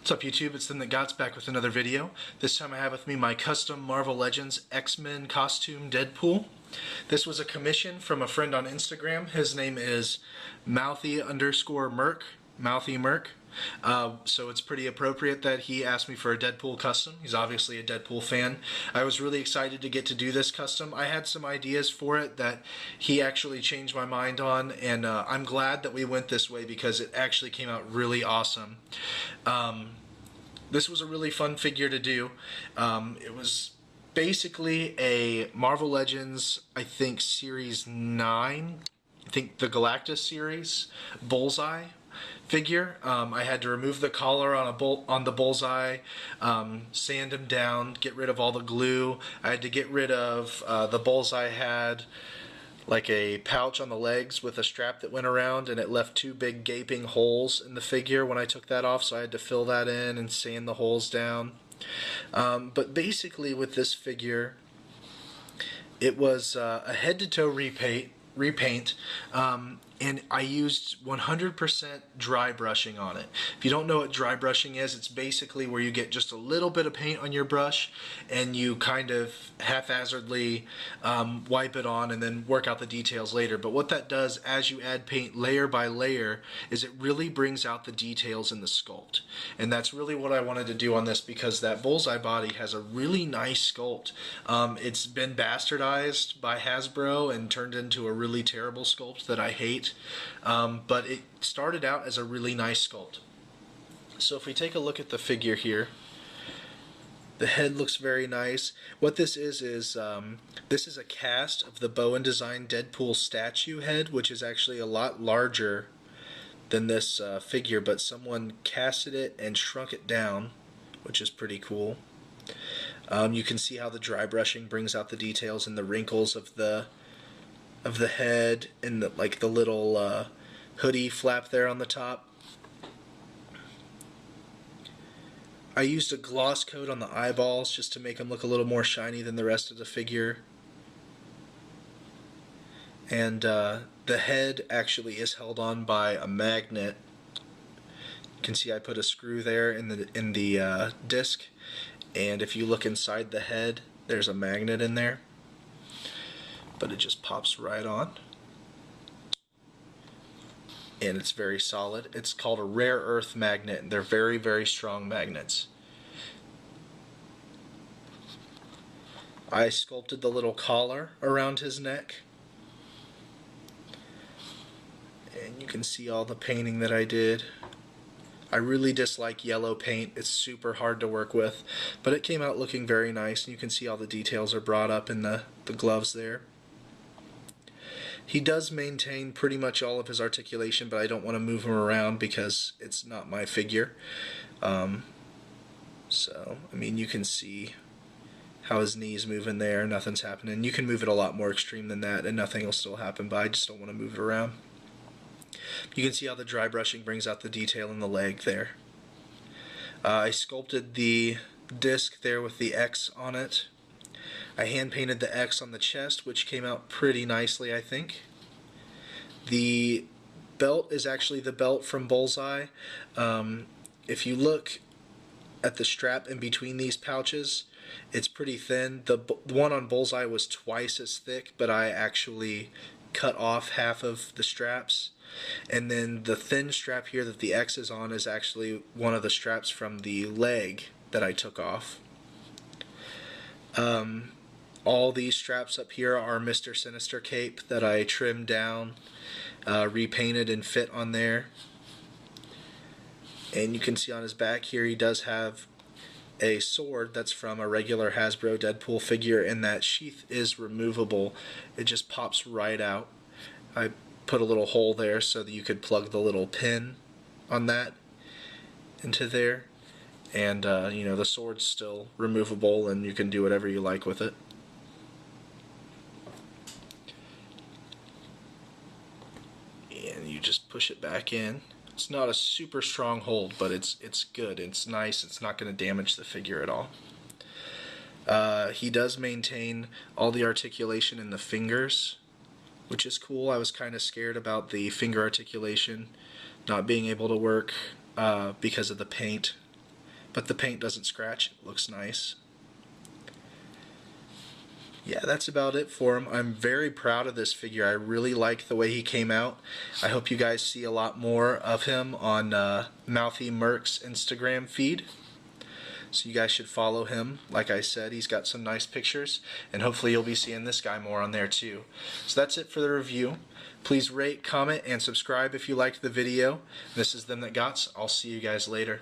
What's up YouTube, it's ThemThatGots back with another video. This time I have with me my custom Marvel Legends X-Men costume Deadpool. This was a commission from a friend on Instagram. His name is Mouthy_Merc, Mouthy Merc. So it's pretty appropriate that he asked me for a Deadpool custom. He's obviously a Deadpool fan. I was really excited to get to do this custom. I had some ideas for it that he actually changed my mind on, and I'm glad that we went this way because it actually came out really awesome. This was a really fun figure to do. It was basically a Marvel Legends, I think, Series 9, I think the Galactus series, Bullseye figure. I had to remove the collar on the Bullseye, sand him down, get rid of all the glue. I had to get rid of the Bullseye had like a pouch on the legs with a strap that went around, and it left two big gaping holes in the figure when I took that off, so I had to fill that in and sand the holes down. But basically with this figure, it was a head-to-toe repaint, and I used 100% dry brushing on it. If you don't know what dry brushing is, it's basically where you get just a little bit of paint on your brush and you kind of haphazardly wipe it on and then work out the details later. But what that does as you add paint layer by layer is it really brings out the details in the sculpt. And that's really what I wanted to do on this, because that Bullseye body has a really nice sculpt. It's been bastardized by Hasbro and turned into a really terrible sculpt that I hate. But it started out as a really nice sculpt. So if we take a look at the figure here, the head looks very nice. What this is this is a cast of the Bowen Design Deadpool statue head, which is actually a lot larger than this figure, but someone casted it and shrunk it down, which is pretty cool. You can see how the dry brushing brings out the details and the wrinkles of the head and the little hoodie flap there on the top. I used a gloss coat on the eyeballs just to make them look a little more shiny than the rest of the figure. And the head actually is held on by a magnet. You can see I put a screw there in the disc, and if you look inside the head, there's a magnet in there. But it just pops right on, and it's very solid. It's called a rare earth magnet, and they're very, very strong magnets. I sculpted the little collar around his neck, and you can see all the painting that I did. I really dislike yellow paint. It's super hard to work with, but it came out looking very nice, and you can see all the details are brought up in the gloves there. He does maintain pretty much all of his articulation, but I don't want to move him around because it's not my figure. So, I mean, you can see how his knees move in there, nothing's happening. You can move it a lot more extreme than that and nothing will still happen, but I just don't want to move it around. You can see how the dry brushing brings out the detail in the leg there. I sculpted the disc there with the X on it. I hand painted the X on the chest, which came out pretty nicely, I think. The belt is actually the belt from Bullseye. If you look at the strap in between these pouches, it's pretty thin. The one on Bullseye was twice as thick, but I actually cut off half of the straps. And then the thin strap here that the X is on is actually one of the straps from the leg that I took off. All these straps up here are Mr. Sinister cape that I trimmed down, repainted and fit on there. And you can see on his back here he does have a sword that's from a regular Hasbro Deadpool figure, and that sheath is removable. It just pops right out. I put a little hole there so that you could plug the little pin on that into there. And you know, the sword's still removable and you can do whatever you like with it. And you just push it back in. It's not a super strong hold, but it's good. It's nice. It's not going to damage the figure at all. He does maintain all the articulation in the fingers, which is cool. I was kind of scared about the finger articulation not being able to work because of the paint but the paint doesn't scratch. It looks nice. Yeah, that's about it for him. I'm very proud of this figure. I really like the way he came out. I hope you guys see a lot more of him on Mouthy Merc's Instagram feed. So you guys should follow him. Like I said, he's got some nice pictures, and hopefully you'll be seeing this guy more on there too. So that's it for the review. Please rate, comment, and subscribe if you liked the video. This is ThemThatGots. I'll see you guys later.